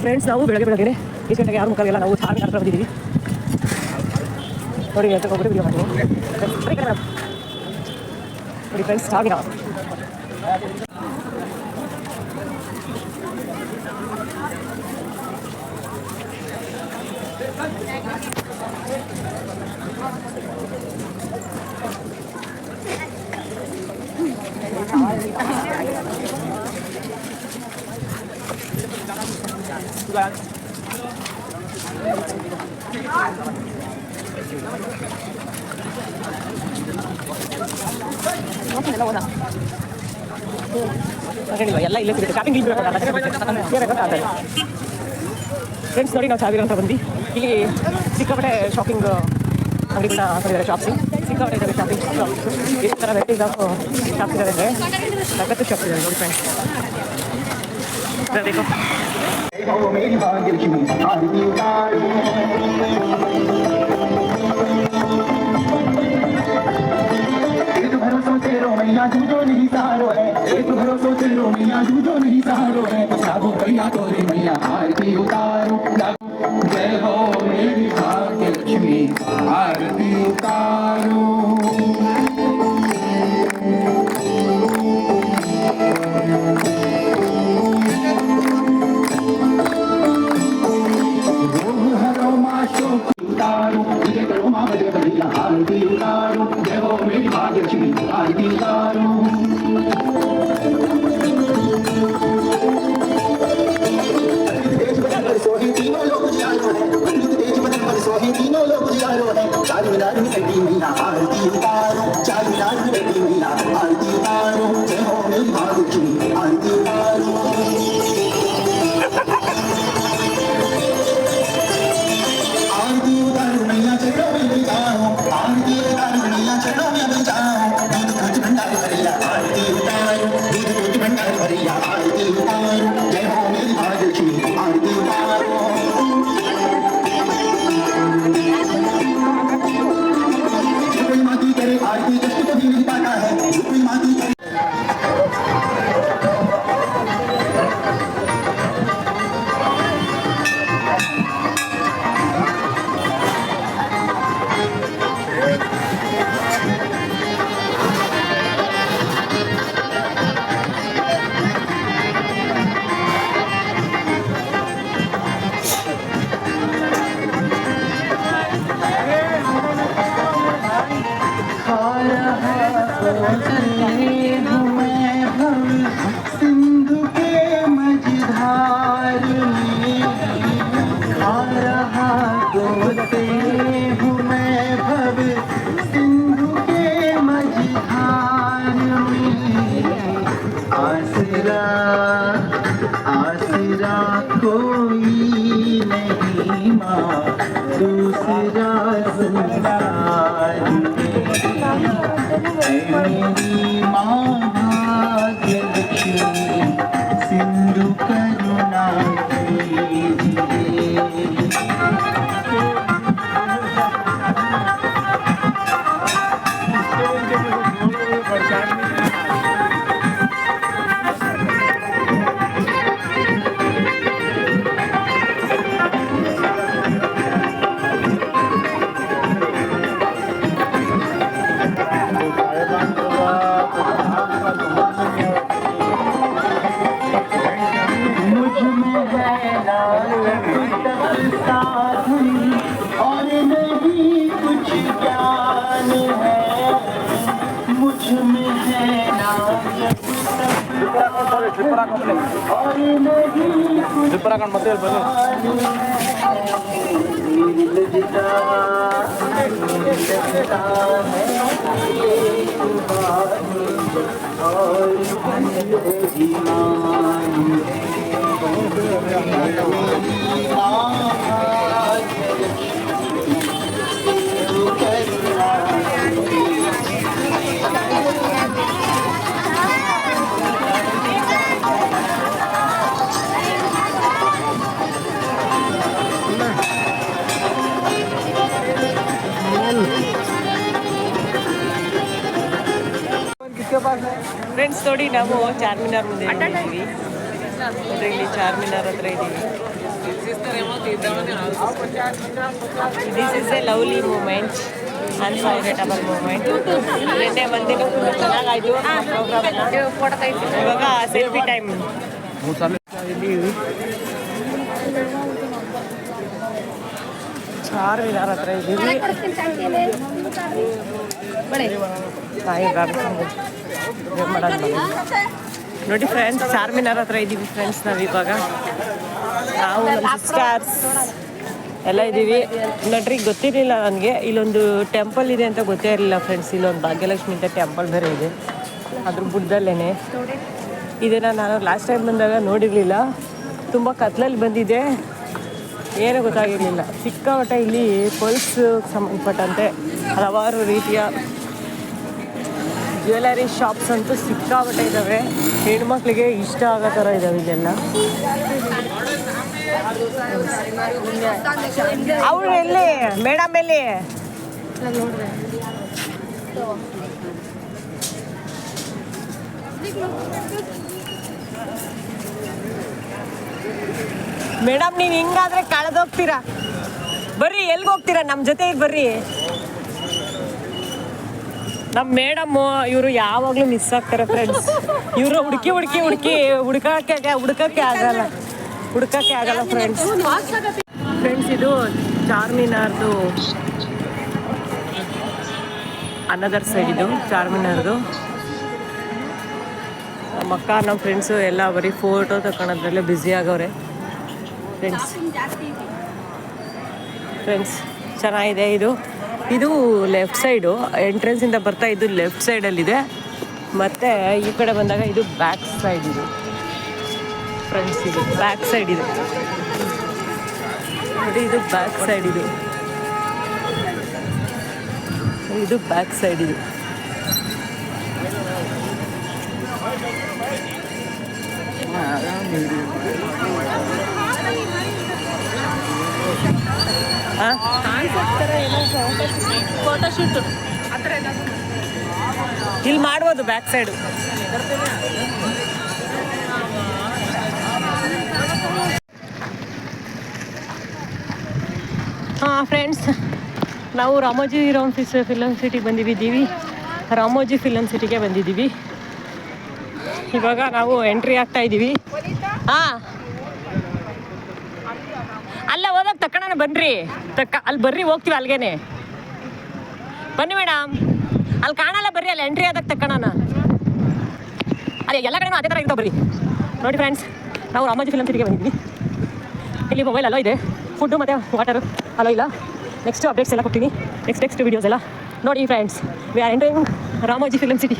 Friends ನಾವು ಬೆಳಗ್ಗೆ ಬೆಳಗ್ಗೆ ಈ ಗಂಟೆಗೆ ಯಾರು ಮುಖಾಲಿಲ್ಲ ನಾವು ಚಾರ್ಮಿನಾರ್ ಹತ್ರ ಬಂದಿದ್ದೀವಿ ನೋಡಿ ಅಂತ ಒಬ್ಬರು ವಿಡಿಯೋ ಮಾಡ್ತೀವಿ ನೋಡಿ ಫ್ರೆಂಡ್ಸ್ ಚಾರ್ಮಿನಾರ್ ಎಲ್ಲ ಇಲ್ಲೇ ಸಿಗುತ್ತೆ ಶಾಪಿಂಗ್ ಫ್ರೆಂಡ್ಸ್ ನೋಡಿ ನಾವು ಚಾರ್ಮಿನಾರ್ ಅಂತ ಬಂದು ಇಲ್ಲಿ ಸಿಕ್ಕಾಪಟ್ಟೆ ಶಾಪಿಂಗ್ ಅಂಗಡಿಗಳನ್ನ ಹಾಕೊಂಡಿದ್ದಾರೆ ಶಾಪ್ಸ್ ಸಿಕ್ಕಾಪಟ್ಟೆ ಇದ್ದಾರೆ ಶಾಪಿಂಗ್ ಶಾಪ್ಸ್ ಎಷ್ಟು ಥರ ವೆರೈಟೀಸ್ ಆಫ್ ಶಾಪ್ಸ್ ಇದ್ದಾರೆ ಅಂದರೆ ಸಖತ್ತು ಶಾಪ್ಸ್ ಇದ್ದಾರೆ ನೋಡಿ ಫ್ರೆಂಡ್ಸ್ देखो मेरी भाग्यलक्ष्मी आरती उतारो एक भरोसा तेरो मैया दूधो नहीं सहारो है एक भरोसा तेरो मैया दूधो नहीं सहारो है जागो भैया तोरे मैया आरती उतारो जय हो मेरी भाग्यलक्ष्मी आरती उतारो आरती उतारो जय हो मेरी भाग्यलक्ष्मी आरती उतारो सोहे तीनों लोग उजियारो है तेज बदन पर सोहे तीनों लोग उजियारो है चारमीनार में बैठी मीना आरती उतारो चारमीनार में बैठी मीना आरती उतारो जय हो मेरी भाग्यलक्ष्मी आरती उतारो आरती उतारो मैया चलो मेरे जाओ आरती उतारो मैया चलो मेरे जाओ दूध कुछ भंडार भरिया आरती उतारो दूध कुछ भंडार भरिया आरती उतारो जय हो मेरी भाग्यलक्ष्मी आरती उतारो जो कोई माती करे आरती कष्ट को भी नहीं पाता है जो कोई माती करे सिंधु के मझधार में आ रहा गोते हूँ मैं भव सिंधु के मझधार में आसरा आसरा कोई नहीं माँ दूसरा संसार मेरी माँ भाग्यलक्ष्मी सिंधु करुणा कीजिए और नहीं कुछ ज्ञान है मुझ में है ना और नहीं कुछ ಫ್ರೆಂಡ್ಸ್ ನೋಡಿ ನಾವು ಚಾರ್ಮಿನಾರ್ ಮುಂದೆ ಇದ್ದೀವಿ. ನೋಡ್ರಿ ಇಲ್ಲಿ ಚಾರ್ಮಿನಾರ್ ಹತ್ರ ಇದ್ದೀವಿ. This is a lovely moment, unforgettable moment. ನಿನ್ನೆ ಒಂದಿನ ಚೆನ್ನಾಗಾಯ್ತು ಪ್ರೋಗ್ರಾಮ್. ಇವಾಗ ಸೆಲ್ಫಿ ಟೈಮ್. ಇದ್ದೀವಿ ಚಾರ್ಮಿನಾರ್ ಹತ್ರ ಇದ್ದೀವಿ. ನೋಡಿ ಫ್ರೆಂಡ್ಸ್, ಚಾರ್ಮಿನಾರ್ ಹತ್ರ ಇದ್ದೀವಿ ಫ್ರೆಂಡ್ಸ್. ನಾವಿವಾಗ ನಾವು ನಮ್ಮ ಸಿಸ್ಟರ್ಸ್ ಎಲ್ಲ ಇದ್ದೀವಿ. ನಟ್ರಿಗೆ ಗೊತ್ತಿರಲಿಲ್ಲ ನನಗೆ ಇಲ್ಲೊಂದು ಟೆಂಪಲ್ ಇದೆ ಅಂತ ಗೊತ್ತೇ ಇರಲಿಲ್ಲ ಫ್ರೆಂಡ್ಸ್. ಇಲ್ಲೊಂದು ಭಾಗ್ಯಲಕ್ಷ್ಮಿ ಅಂತ ಟೆಂಪಲ್ ಬೇರೆ ಇದೆ ಅದ್ರ ಬುಡದಲ್ಲೇ. ಇದನ್ನು ನಾನು ಲಾಸ್ಟ್ ಟೈಮ್ ಬಂದಾಗ ನೋಡಿರಲಿಲ್ಲ. ತುಂಬ ಕತ್ಲಲ್ಲಿ ಬಂದಿದ್ದೆ, ಏನೂ ಗೊತ್ತಾಗಿರಲಿಲ್ಲ. ಸಿಕ್ಕಾಪಟ್ಟೆ ಇಲ್ಲಿ ಪಲ್ಸ್ ಸಂಬಂಧಪಟ್ಟಂತೆ ಹಲವಾರು ರೀತಿಯ ಜ್ಯುವೆಲರಿ ಶಾಪ್ಸ್ ಅಂತೂ ಸಿಕ್ಕಾಪಟ್ಟೆ ಇದ್ದಾವೆ. ಹೆಣ್ಮಕ್ಳಿಗೆ ಇಷ್ಟ ಆಗೋ ಥರ ಇದ್ದಾವೆ ಇಲ್ಲೆಲ್ಲ. ಅವ್ರು ಎಲ್ಲಿ ಮೇಡಮ್ ಎಲ್ಲಿ? ಮೇಡಮ್ ನೀವು ಹಿಂಗಾದ್ರೆ ಕಳೆದೋಗ್ತೀರಾ. ಬರ್ರಿ, ಎಲ್ಗೆ ಹೋಗ್ತೀರಾ? ನಮ್ಮ ಜೊತೆ ಬರ್ರಿ. ನಮ್ಮ ಮೇಡಮ್ಮು ಇವರು ಯಾವಾಗಲೂ ಮಿಸ್ ಆಗ್ತಾರೆ ಫ್ರೆಂಡ್ಸ್. ಇವರು ಹುಡುಕಕ್ಕೆ ಆಗಲ್ಲ ಫ್ರೆಂಡ್ಸ್. ಇದು ಚಾರ್ಮಿನಾರ್ದು ಅನದರ್ ಸೈಡ್. ಇದು ಚಾರ್ಮಿನಾರ್ದು. ನಮ್ಮ ಅಕ್ಕ ನಮ್ಮ ಫ್ರೆಂಡ್ಸು ಎಲ್ಲ ಬರೀ ಫೋಟೋ ತಗೊಳೋದ್ರಲ್ಲೇ ಬ್ಯುಸಿ ಆಗವ್ರೆ ಫ್ರೆಂಡ್ಸ್. ಚೆನ್ನಾಗಿದೆ ಇದು. ಇದು ಲೆಫ್ಟ್ ಸೈಡು, ಎಂಟ್ರೆನ್ಸಿಂದ ಬರ್ತಾ ಇದು ಲೆಫ್ಟ್ ಸೈಡಲ್ಲಿದೆ. ಮತ್ತು ಈ ಕಡೆ ಬಂದಾಗ ಇದು ಬ್ಯಾಕ್ ಸೈಡ್. ಇದು ಫ್ರೆಂಡ್ಸ್, ಇದು ಬ್ಯಾಕ್ ಸೈಡ್ ಇದೆ ನೋಡಿ. ಇದು ಬ್ಯಾಕ್ ಸೈಡ್. ಇದು ಬ್ಯಾಕ್ ಸೈಡ್. ಇದು ಫೋಟೋಶೂಟ್ ಇಲ್ಲಿ ಮಾಡ್ಬೋದು ಬ್ಯಾಕ್ ಸೈಡು. ಹಾಂ ಫ್ರೆಂಡ್ಸ್, ನಾವು ರಾಮೋಜಿ ಫಿಲಮ್ ಸಿಟಿಗೆ ಬಂದಿದ್ದೀವಿ. ರಾಮೋಜಿ ಫಿಲಮ್ ಸಿಟಿಗೆ ಬಂದಿದ್ದೀವಿ. ಇವಾಗ ನಾವು ಎಂಟ್ರಿ ಆಗ್ತಾ ಇದ್ದೀವಿ. ಹಾಂ, ಅಲ್ಲ ಹೋದಾಗ ತಕ್ಕಣ ಬನ್ನಿರಿ. ಅಲ್ಲಿ ಬರ್ರಿ, ಹೋಗ್ತೀವಿ ಅಲ್ಲಿಗೇನೆ. ಬನ್ನಿ ಮೇಡಮ್, ಅಲ್ಲಿ ಕಾಣಲ್ಲ, ಬರ್ರಿ ಅಲ್ಲಿ ಎಂಟ್ರಿ ಆದಾಗ ತಕ್ಕಣ. ಅಲ್ಲಿ ಎಲ್ಲ ಕಡೆನೂ ಅದೇ ಥರ ಇರ್ತಾವೆ ಬರ್ರಿ. ನೋಡಿ ಫ್ರೆಂಡ್ಸ್, ನಾವು ರಾಮೋಜಿ ಫಿಲಮ್ ಸಿಟಿಗೆ ಬಂದಿದ್ವಿ. ಇಲ್ಲಿ ಮೊಬೈಲ್ ಅಲೋ ಇದೆ, ಫುಡ್ಡು ಮತ್ತು ವಾಟರು ಅಲೋ ಇಲ್ಲ. ನೆಕ್ಸ್ಟ್ ಅಪ್ಡೇಟ್ಸ್ ಎಲ್ಲ ಕೊಡ್ತೀನಿ, ನೆಕ್ಸ್ಟ್ ವೀಡಿಯೋಸ್ ಎಲ್ಲ ನೋಡಿ friends. We are entering Ramoji film city.